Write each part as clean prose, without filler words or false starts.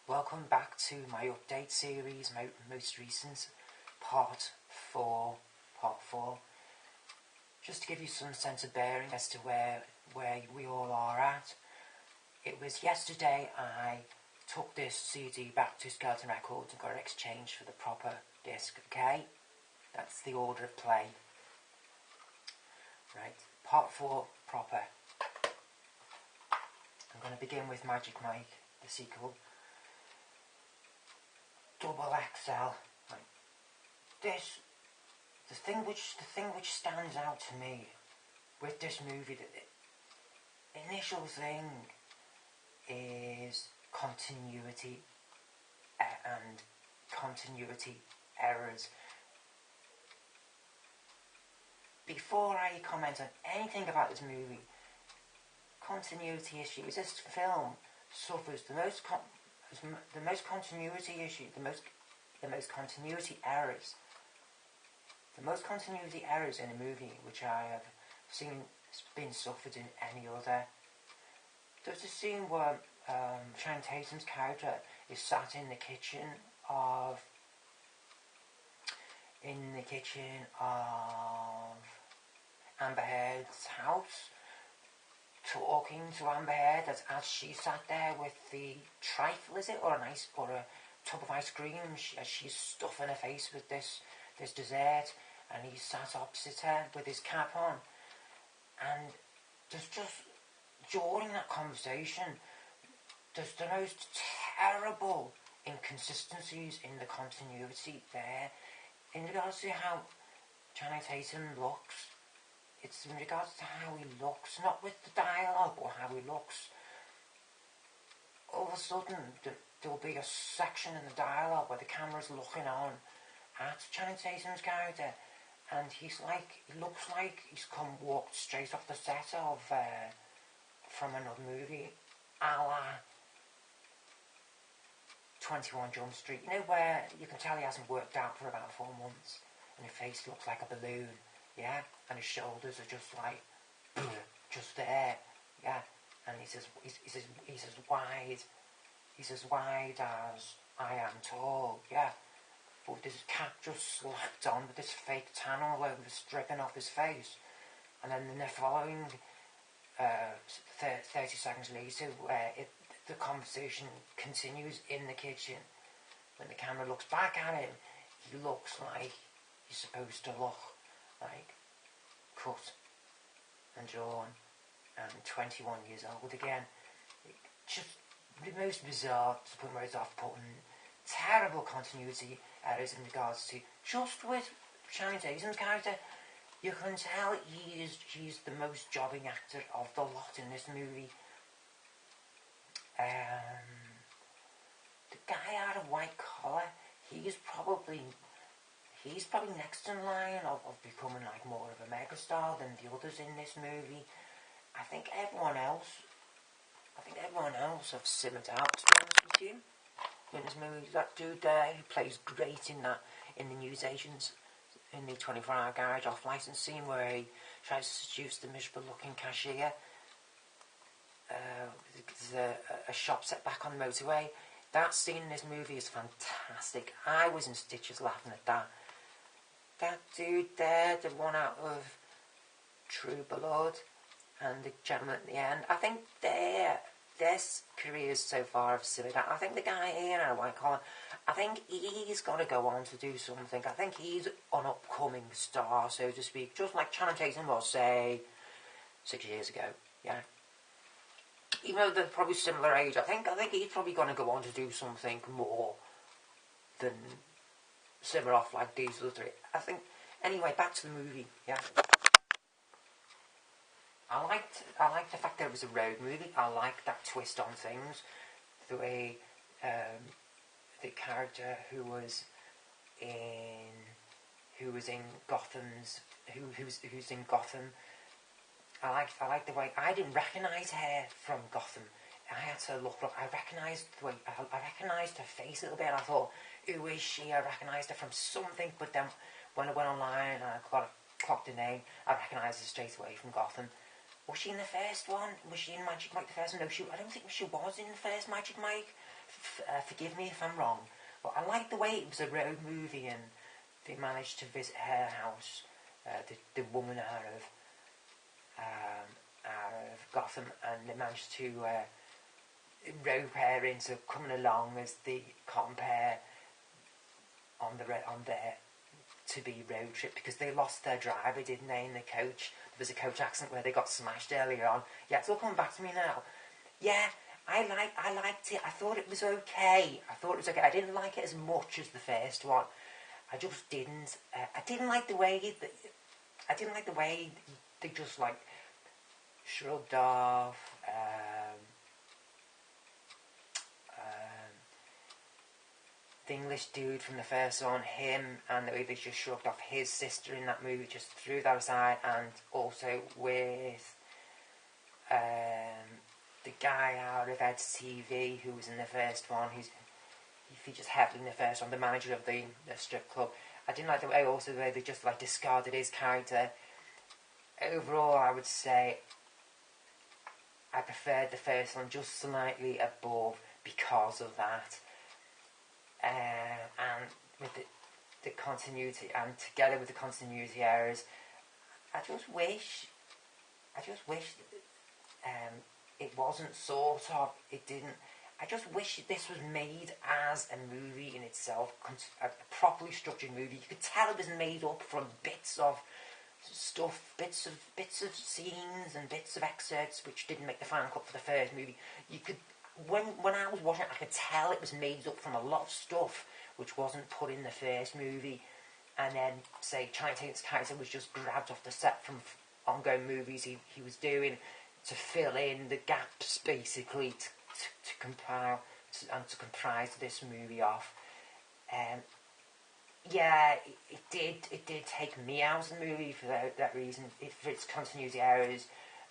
Welcome back to my update series, my most recent part 4. Just to give you some sense of bearing as to where we all are at. It was yesterday I took this CD back to Skeleton Records and got it exchanged for the proper disc, okay? That's the order of play. Right, part 4 proper. I'm going to begin with Magic Mike, the sequel. Double XL. Right. The thing which stands out to me with this movie, the initial thing is continuity and continuity errors. Before I comment on anything about this movie, continuity issues. This film suffers the most continuity issue, the most continuity errors. The most continuity errors in a movie which I have seen been suffered in any other. There's a scene where Channing Tatum's character is sat in the kitchen of Amber Heard's house, talking to Amber Heard as she sat there with the trifle, is it, or a tub of ice cream, as she's stuffing her face with this dessert, and he sat opposite her with his cap on. And there's just, during that conversation, there's the most terrible inconsistencies in the continuity there. In regards to how Channing Tatum looks, it's in regards to how he looks, not with the dialogue, but how he looks. All of a sudden, there'll be a section in the dialogue where the camera's looking on at Channing Tatum's character, and he looks like he's walked straight off the set of from another movie, a la 21 Jump Street. You know, where you can tell he hasn't worked out for about 4 months, and his face looks like a balloon, yeah, and his shoulders are just like, just there, yeah, and he's as wide as I am tall, yeah. But this cap just slapped on with this fake tan all over, stripping off his face. And then in the following 30 seconds later, where the conversation continues in the kitchen, when the camera looks back at him, he looks like he's supposed to look, like cut and drawn and 21 years old again. Just the most bizarre, to the point where it's off-putting, terrible continuity errors in regards to, just with Channing Tatum's character, you can tell he's the most jobbing actor of the lot in this movie. The guy out of White Collar, he's probably next in line of becoming like more of a megastar than the others in this movie. I think everyone else have simmered out, to be honest with you. In this movie, that dude there who plays great in the newsagents, in the 24-hour garage off-license scene where he tries to seduce the miserable-looking cashier. There's a shop set back on the motorway. That scene in this movie is fantastic. I was in stitches laughing at that. That dude there, the one out of True Blood, and the gentleman at the end, I think their careers so far have simmered out. I think the guy here in White Collar, I think he's got to go on to do something. I think he's an upcoming star, so to speak, just like Channing Tatum was, say, 6 years ago, yeah. Even though they're probably similar age, I think he's probably going to go on to do something more than simmer off like these other three. I think, anyway, back to the movie, yeah. I liked the fact that it was a road movie. I liked that twist on things. The way the character who's in Gotham. I liked the way, I didn't recognise her from Gotham. I had to look. I recognised her face a little bit. And I thought, who is she? I recognised her from something. But then when I went online and I clocked her name, I recognised her straight away from Gotham. Was she in the first one? Was she in Magic Mike the first one? No, I don't think she was in the first Magic Mike forgive me if I'm wrong, but I liked the way it was a road movie and they managed to visit her house, the woman out of Gotham, and they managed to rope her into coming along as the compare on their to-be road trip, because they lost their driver, didn't they, in the coach? There was a coach accident where they got smashed earlier on. Yeah, it's all coming back to me now. Yeah, I liked it. I thought it was okay. I didn't like it as much as the first one. I just didn't. I didn't like the way they just like shrugged off. The English dude from the first one, him, and the way they just shrugged off his sister in that movie, just threw that aside, and also with the guy out of Ed's TV who was in the first one, he features heavily in the first one, the manager of the strip club. I didn't like the way they just like discarded his character. Overall, I would say I preferred the first one just slightly above because of that. And with the continuity, and together with the continuity errors, I just wish it wasn't sort of, it didn't. I just wish this was made as a movie in itself, a properly structured movie. You could tell it was made up from bits of stuff, bits of scenes and bits of excerpts which didn't make the final cut for the first movie. You could. When I was watching it, I could tell it was made up from a lot of stuff which wasn't put in the first movie, and then, say, Channing Tatum's character was just grabbed off the set from ongoing movies he was doing to fill in the gaps, basically, to compile and to comprise this movie off. Yeah, it did take me out of the movie for that reason, for its continuity errors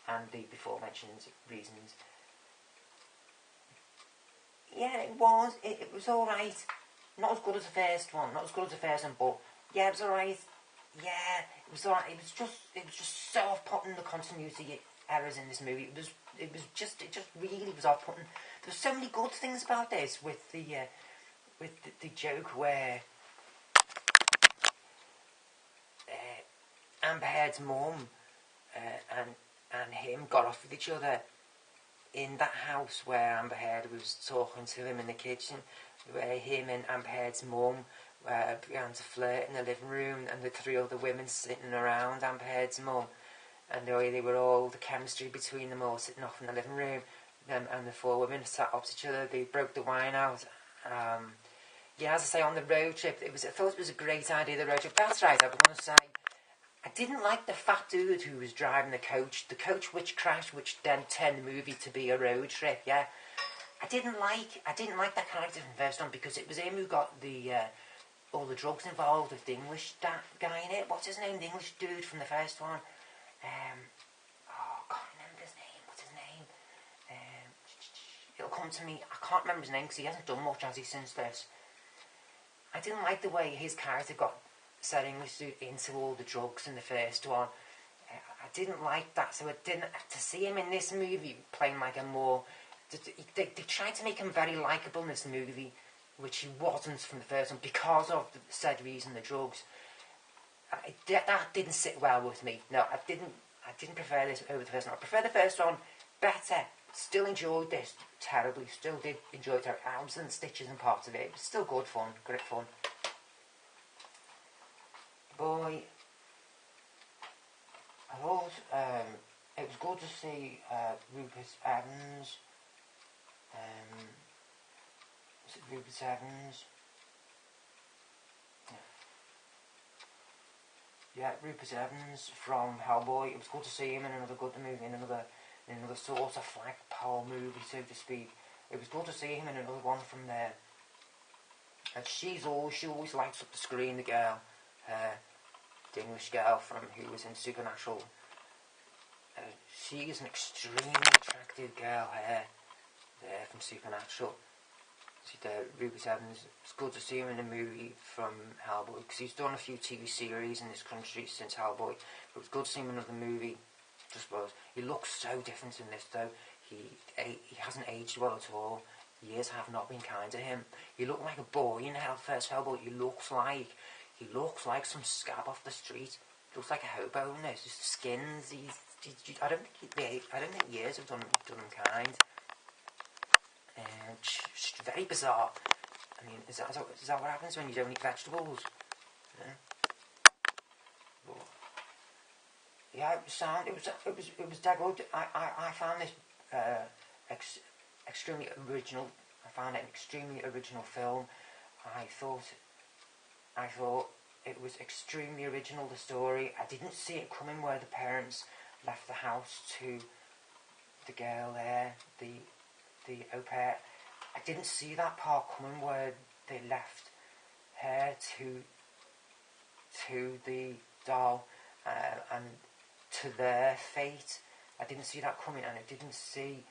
and the before mentioned reasons. Yeah, it was alright. Not as good as the first one, but yeah, it was alright. Yeah, it was alright. It was just so off-putting, the continuity errors in this movie. It just really was off-putting. There's so many good things about this, with the joke where Amber Heard's mum and him got off with each other in that house where Amber Heard was talking to him in the kitchen, where him and Amber Heard's mum began to flirt in the living room, and the three other women sitting around Amber Heard's mum, and the way they were all, the chemistry between them all sitting off in the living room, and the four women sat opposite each other, they broke the wine out. Yeah, as I say, on the road trip, I thought it was a great idea, the road trip. That's right, I was going to say, I didn't like the fat dude who was driving the coach which crashed, which then turned the movie to be a road trip. Yeah, I didn't like that character from the first one, because it was him who got all the drugs involved with the English guy in it. What's his name? The English dude from the first one. I can't remember his name. What's his name? It'll come to me. I can't remember his name because he hasn't done much, has he, since this. I didn't like the way his character got said English dude into all the drugs in the first one. I didn't like that, so I didn't. To see him in this movie playing like a more, they tried to make him very likeable in this movie, which he wasn't from the first one because of the said reason, the drugs. That didn't sit well with me. No, I didn't prefer this over the first one. I prefer the first one better. Still enjoyed this terribly. Still did enjoy it. I was in stitches and parts of it. It was still good fun, great fun. Boy, I thought it was good to see Rupert Evans. Was it Rupert Evans? Yeah, Rupert Evans from Hellboy. It was good to see him in another good movie, in another sort of flagpole movie, so to speak. It was good to see him in another one from there. And she always lights up the screen, the girl. The English girl who was in Supernatural. She is an extremely attractive girl there from Supernatural. Rupert Evans. It's good to see him in a movie from Hellboy, because he's done a few TV series in this country since Hellboy. But it's good to see him in another movie. Just was. He looks so different in this though. He hasn't aged well at all. years have not been kind to him. He looked like a boy in first Hellboy. He looks like some scab off the street. He looks like a hobo. No, it's just the skins. I don't think years have done him kind. Just very bizarre. I mean, is that what happens when you don't eat vegetables? Yeah. But, yeah, it was sound. It was dead good. I found this extremely original. I found it an extremely original film. I thought it was extremely original, the story. I didn't see it coming where the parents left the house to the girl there, the au pair. I didn't see that part coming where they left her to the doll and to their fate. I didn't see that coming, and I didn't see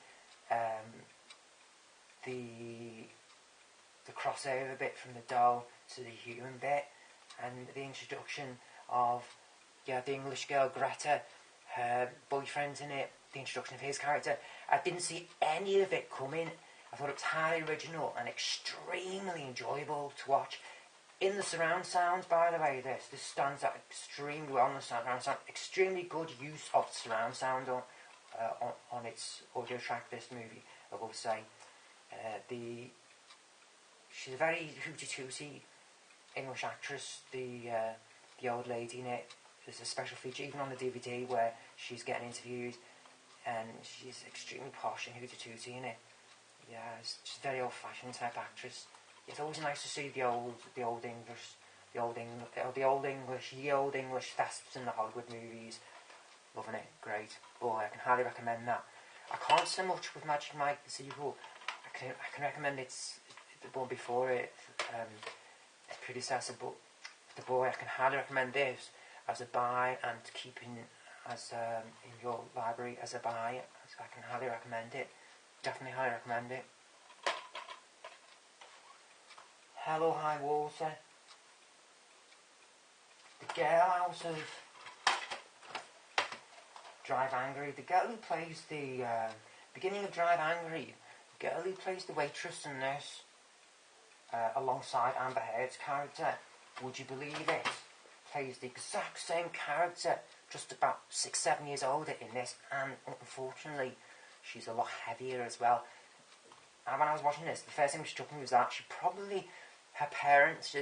the crossover bit from the doll to the human bit, and the introduction of the English girl Greta, her boyfriend's in it, the introduction of his character. I didn't see any of it coming. I thought it was highly original and extremely enjoyable to watch. In the surround sound, by the way, this stands out extremely well on the surround sound. Extremely good use of surround sound on its audio track, this movie, I will say. She's a very hooty-tooty English actress, the old lady in it. There's a special feature even on the DVD where she's getting interviewed, and she's extremely posh and hooty-tooty in it. Yeah, she's a very old-fashioned type actress. It's always nice to see the old English thespians in the Hollywood movies. Loving it, great. Boy, I can highly recommend that. I can't say much with Magic Mike the sequel. I can recommend it's the one before it, its predecessor, but the boy, I can highly recommend this as a buy and keep in your library as a buy. I can highly recommend it. Definitely highly recommend it. Hello, High Water. The girl out of Drive Angry, the girl who plays the beginning of Drive Angry, the girl who plays the waitress in this, alongside Amber Heard's character, would you believe it, plays the exact same character, just about 6-7 years older in this, and unfortunately she's a lot heavier as well. And when I was watching this, the first thing which struck me was that her parents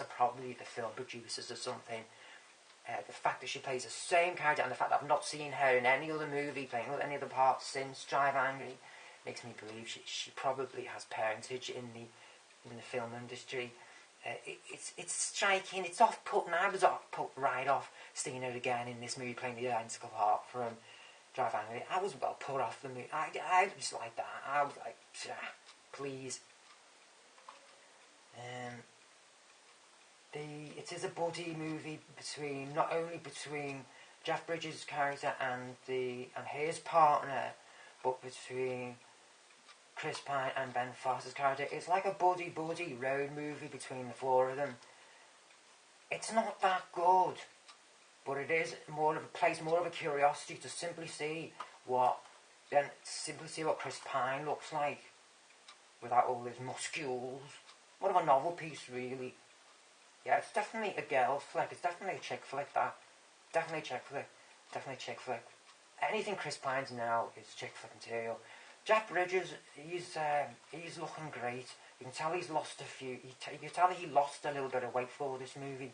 are probably the film producers or something. The fact that she plays the same character, and the fact that I've not seen her in any other movie playing any other parts since Drive Angry, makes me believe she probably has parentage in the film industry. It's striking, it's off-putting. I was off-put right off seeing her again in this movie playing the identical part from Drive Angry. I was well put off the movie. I just like that. I was like, please. It is a buddy movie not only between Jeff Bridges' character and his partner, but between Chris Pine and Ben Foster's character. It's like a buddy road movie between the four of them. It's not that good, but it is plays more of a curiosity to simply see what Chris Pine looks like without all his muscles. What of a novel piece, really. Yeah, it's definitely a girl flick. It's definitely a chick flick, that. Definitely a chick flick. Anything Chris Pine's now is chick flick material. Jeff Bridges, he's looking great. You can tell he's lost a few. You can tell he lost a little bit of weight for this movie.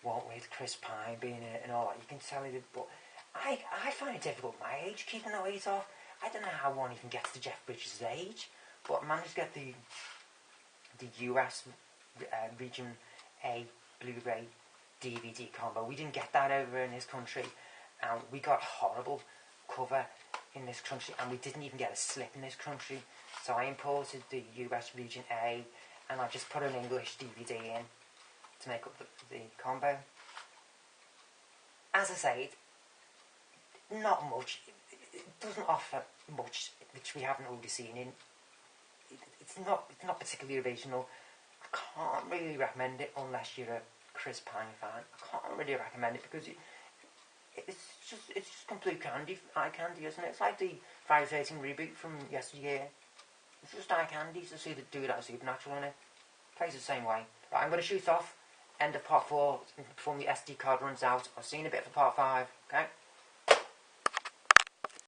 What with Chris Pine being in it and all that, you can tell he did. But I find it difficult at my age keeping the weight off. I don't know how one even gets to Jeff Bridges' age, but I managed to get the US Region A Blu-ray DVD combo. We didn't get that over in this country, and we got a horrible cover in this country, and we didn't even get a slip in this country. So I imported the US Region A, and I just put an English DVD in to make up the combo. As I say, not much. It doesn't offer much which we haven't already seen in. It's not particularly original. I can't really recommend it unless you're a Chris Pine fan. I can't really recommend it because it's just complete eye candy, isn't it? It's like the Friday the 13th reboot from yesteryear. It's just eye candy to see the do that supernatural in it. Plays the same way. Right, I'm going to shoot off. End of part 4 before the SD card runs out. I'll see you in a bit for part 5. Okay?